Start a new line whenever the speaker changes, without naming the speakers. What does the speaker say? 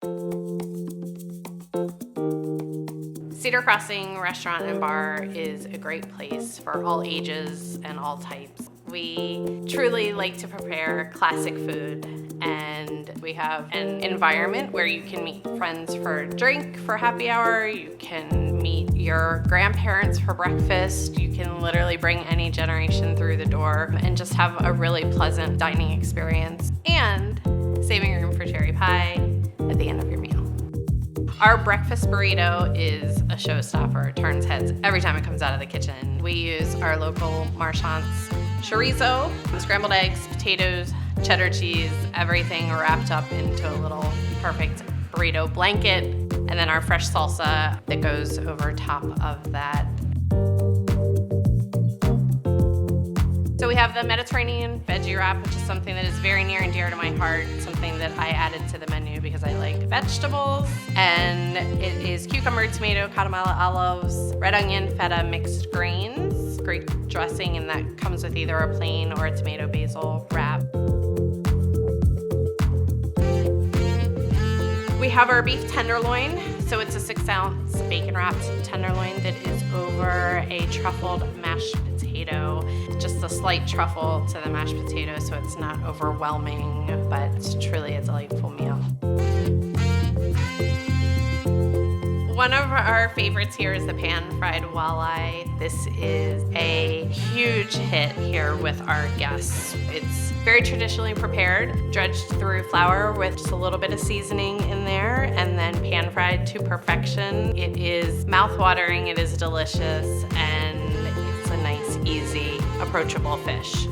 Cedar Crossing Restaurant and Bar is a great place for all ages and all types. We truly like to prepare classic food, and we have an environment where you can meet friends for a drink for happy hour, you can meet your grandparents for breakfast, you can literally bring any generation through the door and just have a really pleasant dining experience, and saving room for cherry pie at the end of your meal. Our breakfast burrito is a showstopper. It turns heads every time it comes out of the kitchen. We use our local Marchand's chorizo, scrambled eggs, potatoes, cheddar cheese, everything wrapped up into a little perfect burrito blanket, and then our fresh salsa that goes over top of that. So we have the Mediterranean veggie wrap, which is something that is very near and dear to my heart, something that I added to the menu because I like vegetables. And it is cucumber, tomato, catamarca olives, red onion, feta, mixed greens, great dressing, and that comes with either a plain or a tomato basil wrap. We have our beef tenderloin. So it's a 6-ounce bacon-wrapped tenderloin that is over a truffled mashed potato. Just a slight truffle to the mashed potato so it's not overwhelming, but it's truly a delightful meal. One of our favorites here is the Pan Fried Walleye. This is a huge hit here with our guests. It's very traditionally prepared, dredged through flour with just a little bit of seasoning in there, and then pan fried to perfection. It is mouth-watering, it is delicious, and it's a nice, easy, approachable fish.